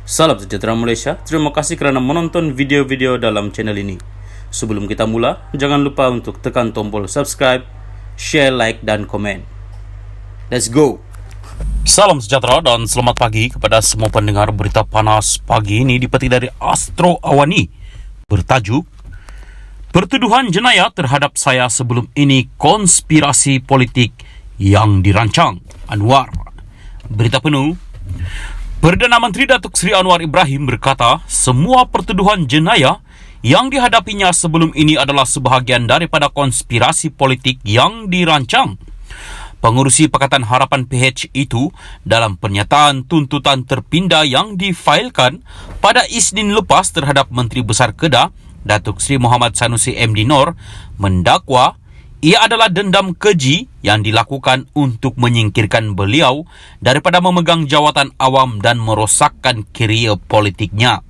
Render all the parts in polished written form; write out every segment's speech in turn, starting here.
Salam sejahtera Malaysia, terima kasih kerana menonton video-video dalam channel ini. Sebelum kita mula, jangan lupa untuk tekan tombol subscribe, share, like dan komen. Let's go! Salam sejahtera dan selamat pagi kepada semua pendengar berita panas pagi ini dipetik dari Astro Awani. Bertajuk, pertuduhan jenayah terhadap saya sebelum ini konspirasi politik yang dirancang Anwar. Berita penuh, Perdana Menteri Datuk Seri Anwar Ibrahim berkata semua pertuduhan jenayah yang dihadapinya sebelum ini adalah sebahagian daripada konspirasi politik yang dirancang. Pengurusi Pakatan Harapan PH itu dalam pernyataan tuntutan terpindah yang difailkan pada Isnin lepas terhadap Menteri Besar Kedah Datuk Seri Muhammad Sanusi MD Nor mendakwa ia adalah dendam keji yang dilakukan untuk menyingkirkan beliau daripada memegang jawatan awam dan merosakkan karier politiknya.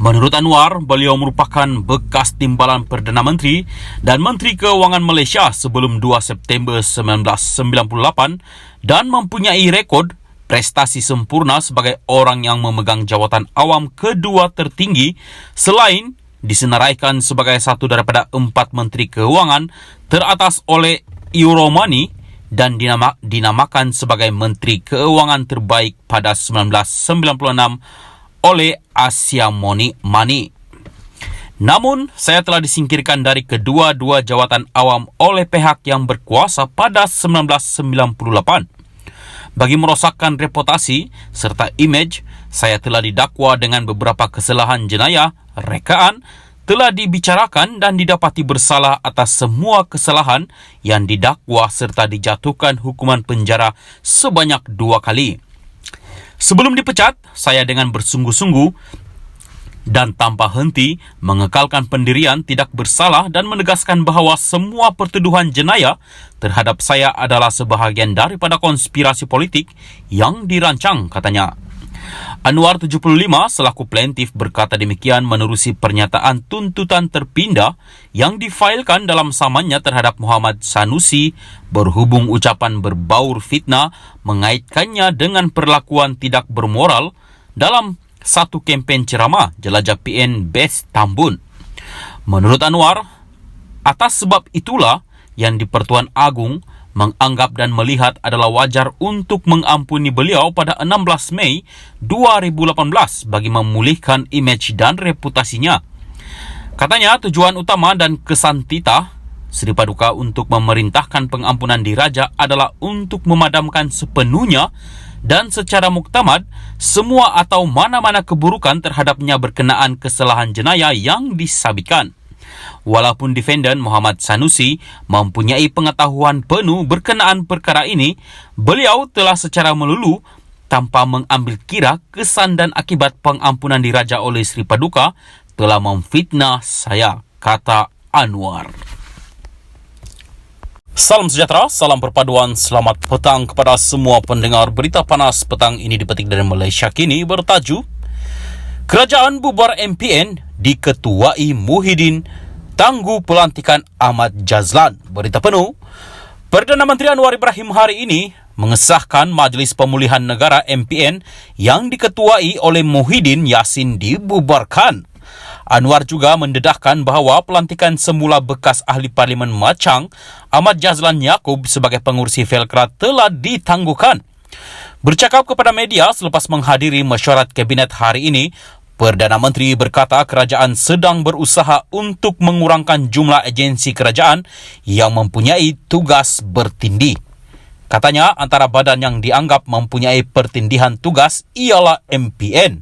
Menurut Anwar, beliau merupakan bekas timbalan Perdana Menteri dan Menteri Keuangan Malaysia sebelum 2 September 1998 dan mempunyai rekod prestasi sempurna sebagai orang yang memegang jawatan awam kedua tertinggi selain disenaraikan sebagai satu daripada 4 Menteri Keuangan teratas oleh Euromoney dan dinamakan sebagai Menteri Keuangan terbaik pada 1996 oleh Asia Money. Namun, saya telah disingkirkan dari kedua-dua jawatan awam oleh pihak yang berkuasa pada 1998. Bagi merosakkan reputasi serta imej, saya telah didakwa dengan beberapa kesalahan jenayah, rekaan, telah dibicarakan dan didapati bersalah atas semua kesalahan yang didakwa serta dijatuhkan hukuman penjara sebanyak 2 kali. Sebelum dipecat, saya dengan bersungguh-sungguh dan tanpa henti mengekalkan pendirian tidak bersalah dan menegaskan bahawa semua pertuduhan jenayah terhadap saya adalah sebahagian daripada konspirasi politik yang dirancang, katanya. Anwar 75 selaku plaintiff berkata demikian menerusi pernyataan tuntutan terpindah yang difailkan dalam samannya terhadap Muhammad Sanusi berhubung ucapan berbaur fitnah mengaitkannya dengan perlakuan tidak bermoral dalam satu kempen ceramah jelajah PN Best Tambun. Menurut Anwar, atas sebab itulah yang di-Pertuan Agong menganggap dan melihat adalah wajar untuk mengampuni beliau pada 16 Mei 2018 bagi memulihkan imej dan reputasinya. Katanya tujuan utama dan kesan titah Seri Paduka untuk memerintahkan pengampunan diraja adalah untuk memadamkan sepenuhnya dan secara muktamad semua atau mana-mana keburukan terhadapnya berkenaan kesalahan jenayah yang disabitkan. Walaupun defendant Muhammad Sanusi mempunyai pengetahuan penuh berkenaan perkara ini, beliau telah secara melulu tanpa mengambil kira kesan dan akibat pengampunan diraja oleh Seri Paduka telah memfitnah saya, kata Anwar. Salam sejahtera, salam perpaduan, selamat petang kepada semua pendengar berita panas petang ini dipetik dari Malaysia Kini bertajuk Kerajaan bubar MPN diketuai Muhyiddin tangguh pelantikan Ahmad Jazlan. Berita penuh, Perdana Menteri Anwar Ibrahim hari ini mengesahkan Majlis Pemulihan Negara MPN yang diketuai oleh Muhyiddin Yassin dibubarkan. Anwar juga mendedahkan bahawa pelantikan semula bekas Ahli Parlimen Machang Ahmad Jazlan Yaakob sebagai pengurusi Velcro telah ditangguhkan. Bercakap kepada media selepas menghadiri mesyuarat Kabinet hari ini, Perdana Menteri berkata kerajaan sedang berusaha untuk mengurangkan jumlah agensi kerajaan yang mempunyai tugas bertindih. Katanya antara badan yang dianggap mempunyai pertindihan tugas ialah MPN.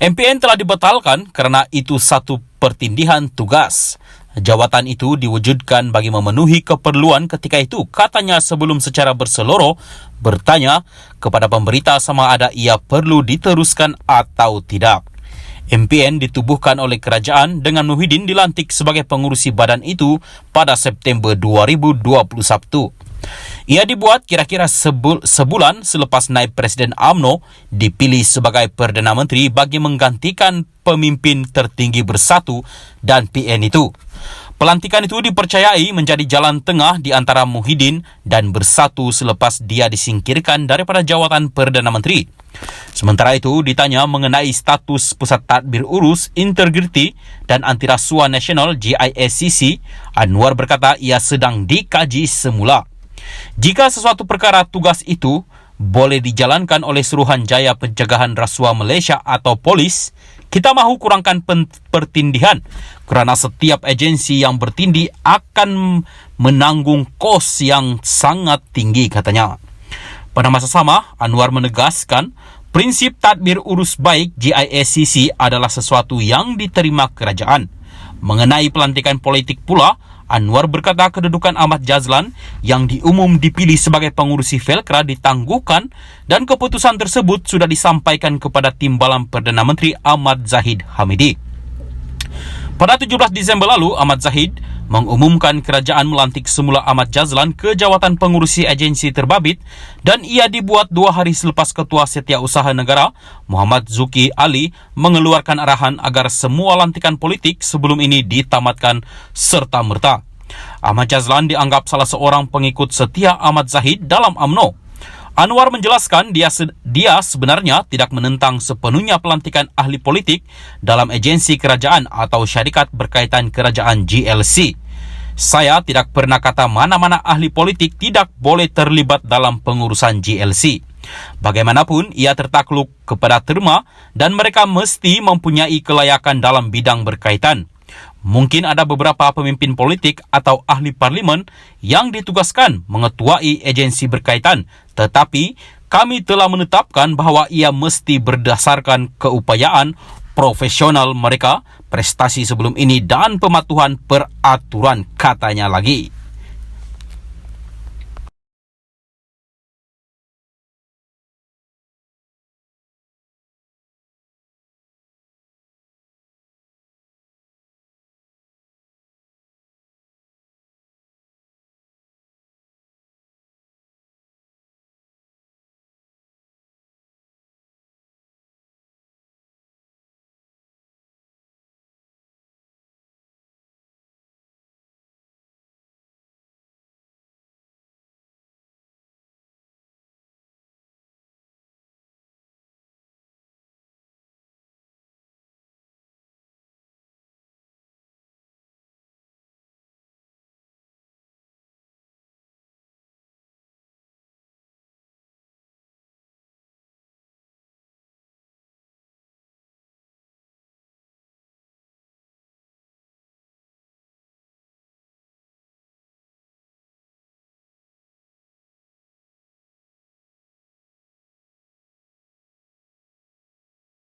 MPN telah dibatalkan kerana itu satu pertindihan tugas. Jawatan itu diwujudkan bagi memenuhi keperluan ketika itu, katanya sebelum secara berseluruh bertanya kepada pemberita sama ada ia perlu diteruskan atau tidak. MPN ditubuhkan oleh kerajaan dengan Muhyiddin dilantik sebagai pengurusi badan itu pada September 2021. Ia dibuat kira-kira sebulan selepas Naib Presiden UMNO dipilih sebagai Perdana Menteri bagi menggantikan pemimpin tertinggi Bersatu dan PN itu. Pelantikan itu dipercayai menjadi jalan tengah di antara Muhyiddin dan Bersatu selepas dia disingkirkan daripada jawatan Perdana Menteri. Sementara itu, ditanya mengenai status Pusat Tadbir Urus Integriti dan Antirasuah Nasional GISCC, Anwar berkata ia sedang dikaji semula. Jika sesuatu perkara tugas itu boleh dijalankan oleh Suruhanjaya Pencegahan Rasuah Malaysia atau polis, kita mahu kurangkan pertindihan kerana setiap agensi yang bertindih akan menanggung kos yang sangat tinggi, katanya. Pada masa sama, Anwar menegaskan prinsip tadbir urus baik GISCC adalah sesuatu yang diterima kerajaan. Mengenai pelantikan politik pula, Anwar berkata kedudukan Ahmad Jazlan yang diumum dipilih sebagai pengurusi Felkra ditangguhkan dan keputusan tersebut sudah disampaikan kepada Timbalan Perdana Menteri Ahmad Zahid Hamidi. Pada 17 Disember lalu, Ahmad Zahid mengumumkan kerajaan melantik semula Ahmad Jazlan ke jawatan pengurusi agensi terbabit dan ia dibuat 2 hari selepas Ketua Setiausaha Negara Muhammad Zuki Ali mengeluarkan arahan agar semua lantikan politik sebelum ini ditamatkan serta-merta. Ahmad Jazlan dianggap salah seorang pengikut setia Ahmad Zahid dalam UMNO. Anwar menjelaskan dia sebenarnya tidak menentang sepenuhnya pelantikan ahli politik dalam agensi kerajaan atau syarikat berkaitan kerajaan GLC. Saya tidak pernah kata mana-mana ahli politik tidak boleh terlibat dalam pengurusan GLC. Bagaimanapun, ia tertakluk kepada terma dan mereka mesti mempunyai kelayakan dalam bidang berkaitan. Mungkin ada beberapa pemimpin politik atau ahli parlimen yang ditugaskan mengetuai agensi berkaitan, tetapi kami telah menetapkan bahawa ia mesti berdasarkan keupayaan profesional mereka, prestasi sebelum ini dan pematuhan peraturan, katanya lagi.